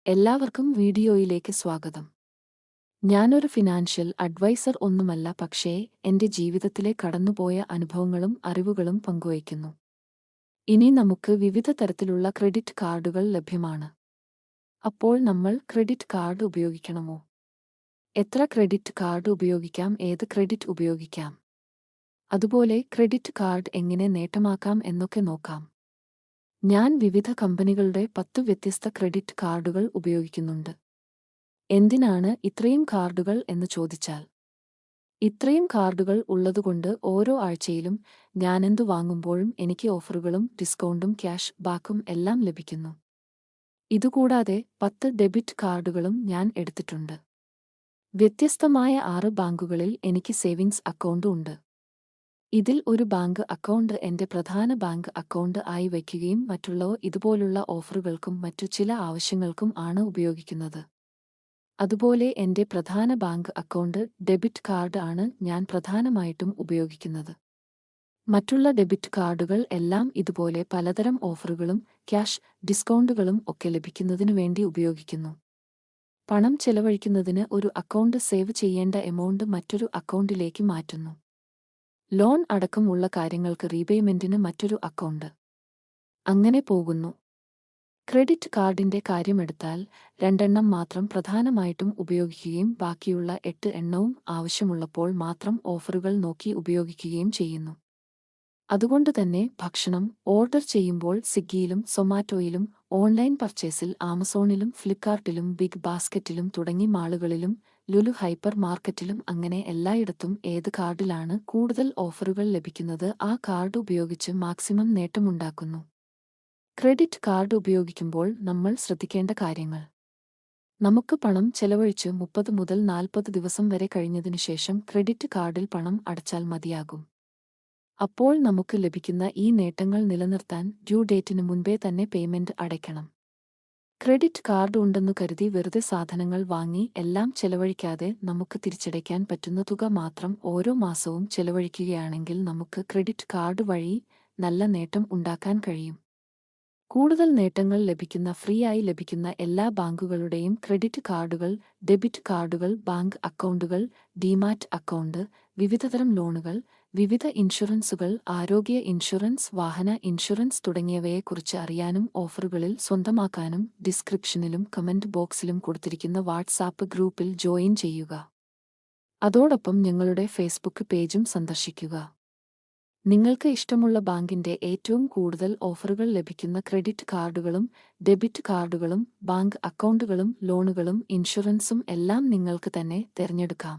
എല്ലാവർക്കും വീഡിയോയിലേക്ക് സ്വാഗതം. ഞാനൊരു ഫിനാൻഷ്യൽ അഡ്വൈസർ ഒന്നുമല്ല, പക്ഷേ എന്റെ ജീവിതത്തിലെ കടന്നുപോയ അനുഭവങ്ങളും അറിവുകളും പങ്കുവയ്ക്കുന്നു. ഇനി നമുക്ക് വിവിധ തരത്തിലുള്ള ക്രെഡിറ്റ് കാർഡുകൾ ലഭ്യമാണ്. അപ്പോൾ നമ്മൾ ക്രെഡിറ്റ് കാർഡ് ഉപയോഗിക്കണമോ? എത്ര ക്രെഡിറ്റ് കാർഡ് ഉപയോഗിക്കാം? ഏത് ക്രെഡിറ്റ് ഉപയോഗിക്കാം? അതുപോലെ ക്രെഡിറ്റ് കാർഡ് എങ്ങനെ നേട്ടമാക്കാം എന്നൊക്കെ നോക്കാം. ഞാൻ വിവിധ കമ്പനികളുടെ 10 വ്യത്യസ്ത ക്രെഡിറ്റ് കാർഡുകൾ ഉപയോഗിക്കുന്നുണ്ട്. എന്തിനാണ് ഇത്രയും കാർഡുകൾ എന്ന് ചോദിച്ചാൽ, ഇത്രയും കാർഡുകൾ ഉള്ളതുകൊണ്ട് ഓരോ ആഴ്ചയിലും ഞാനെന്തു വാങ്ങുമ്പോഴും എനിക്ക് ഓഫറുകളും ഡിസ്കൗണ്ടും ക്യാഷ് ബാക്കും എല്ലാം ലഭിക്കുന്നു. ഇതുകൂടാതെ 10 ഡെബിറ്റ് കാർഡുകളും ഞാൻ എടുത്തിട്ടുണ്ട്. വ്യത്യസ്തമായ 6 ബാങ്കുകളിൽ എനിക്ക് സേവിങ്സ് അക്കൗണ്ട് ഉണ്ട്. ഇതിൽ ഒരു ബാങ്ക് അക്കൗണ്ട് എന്റെ പ്രധാന ബാങ്ക് അക്കൗണ്ട് ആയി വയ്ക്കുകയും മറ്റുള്ളവ ഇതുപോലുള്ള ഓഫറുകൾക്കും മറ്റു ചില ആവശ്യങ്ങൾക്കും ആണ് ഉപയോഗിക്കുന്നത്. അതുപോലെ എന്റെ പ്രധാന ബാങ്ക് അക്കൗണ്ട് ഡെബിറ്റ് കാർഡ് ആണ് ഞാൻ പ്രധാനമായിട്ടും ഉപയോഗിക്കുന്നത്. മറ്റുള്ള ഡെബിറ്റ് കാർഡുകൾ എല്ലാം ഇതുപോലെ പലതരം ഓഫറുകളും ക്യാഷ് ഡിസ്കൗണ്ടുകളും ഒക്കെ ലഭിക്കുന്നതിനു വേണ്ടി ഉപയോഗിക്കുന്നു. പണം ചെലവഴിക്കുന്നതിന് ഒരു അക്കൗണ്ട് സേവ് ചെയ്യേണ്ട എമൗണ്ട് മറ്റൊരു അക്കൗണ്ടിലേക്ക് മാറ്റുന്നു. ലോൺ അടക്കമുള്ള കാര്യങ്ങൾക്ക് റീപേയ്മെന്റിന് മറ്റൊരു അക്കൗണ്ട്. അങ്ങനെ പോകുന്നു. ക്രെഡിറ്റ് കാർഡിന്റെ കാര്യമെടുത്താൽ 2 മാത്രം പ്രധാനമായിട്ടും ഉപയോഗിക്കുകയും ബാക്കിയുള്ള 8 ആവശ്യമുള്ളപ്പോൾ മാത്രം ഓഫറുകൾ നോക്കി ഉപയോഗിക്കുകയും ചെയ്യുന്നു. അതുകൊണ്ടുതന്നെ ഭക്ഷണം ഓർഡർ ചെയ്യുമ്പോൾ സ്വിഗ്ഗിയിലും സൊമാറ്റോയിലും, ഓൺലൈൻ പർച്ചേസിൽ ആമസോണിലും ഫ്ലിപ്കാർട്ടിലും ബിഗ് ബാസ്ക്കറ്റിലും തുടങ്ങി മാളുകളിലും ലുലു ഹൈപ്പർ മാർക്കറ്റിലും അങ്ങനെ എല്ലായിടത്തും ഏത് കാർഡിലാണ് കൂടുതൽ ഓഫറുകൾ ലഭിക്കുന്നത് ആ കാർഡ് ഉപയോഗിച്ച് മാക്സിമം നേട്ടമുണ്ടാക്കുന്നു. ക്രെഡിറ്റ് കാർഡ് ഉപയോഗിക്കുമ്പോൾ നമ്മൾ ശ്രദ്ധിക്കേണ്ട കാര്യങ്ങൾ. നമുക്ക് പണം ചെലവഴിച്ച് 30 മുതൽ 40 ദിവസം വരെ കഴിഞ്ഞതിനുശേഷം ക്രെഡിറ്റ് കാർഡിൽ പണം അടച്ചാൽ മതിയാകും. അപ്പോൾ നമുക്ക് ലഭിക്കുന്ന ഈ നേട്ടങ്ങൾ നിലനിർത്താൻ ഡ്യൂ ഡേറ്റിന് മുൻപേ തന്നെ പേയ്മെന്റ് അടയ്ക്കണം. ക്രെഡിറ്റ് കാർഡ് ഉണ്ടെന്നു കരുതി വെറുതെ സാധനങ്ങൾ വാങ്ങി എല്ലാം ചെലവഴിക്കാതെ നമുക്ക് തിരിച്ചടയ്ക്കാൻ പറ്റുന്ന തുക മാത്രം ഓരോ മാസവും ചെലവഴിക്കുകയാണെങ്കിൽ നമുക്ക് ക്രെഡിറ്റ് കാർഡ് വഴി നല്ല നേട്ടം ഉണ്ടാക്കാൻ കഴിയും. കൂടുതൽ നേട്ടങ്ങൾ ലഭിക്കുന്ന ഫ്രീ ആയി ലഭിക്കുന്ന എല്ലാ ബാങ്കുകളുടെയും ക്രെഡിറ്റ് കാർഡുകൾ, ഡെബിറ്റ് കാർഡുകൾ, ബാങ്ക് അക്കൗണ്ടുകൾ, ഡിമാറ്റ് അക്കൗണ്ട്, വിവിധതരം ലോണുകൾ, വിവിധ ഇൻഷുറൻസുകൾ, ആരോഗ്യ ഇൻഷുറൻസ്, വാഹന ഇൻഷുറൻസ് തുടങ്ങിയവയെക്കുറിച്ച് അറിയാനും ഓഫറുകളിൽ സ്വന്തമാക്കാനും ഡിസ്ക്രിപ്ഷനിലും കമന്റ് ബോക്സിലും കൊടുത്തിരിക്കുന്ന വാട്സാപ്പ് ഗ്രൂപ്പിൽ ജോയിൻ ചെയ്യുക. അതോടൊപ്പം ഞങ്ങളുടെ ഫേസ്ബുക്ക് പേജും സന്ദർശിക്കുക. നിങ്ങൾക്ക് ഇഷ്ടമുള്ള ബാങ്കിന്റെ ഏറ്റവും കൂടുതൽ ഓഫറുകൾ ലഭിക്കുന്ന ക്രെഡിറ്റ് കാർഡുകളും ഡെബിറ്റ് കാർഡുകളും ബാങ്ക് അക്കൗണ്ടുകളും ലോണുകളും ഇൻഷുറൻസും എല്ലാം നിങ്ങൾക്ക് തന്നെ തിരഞ്ഞെടുക്കാം.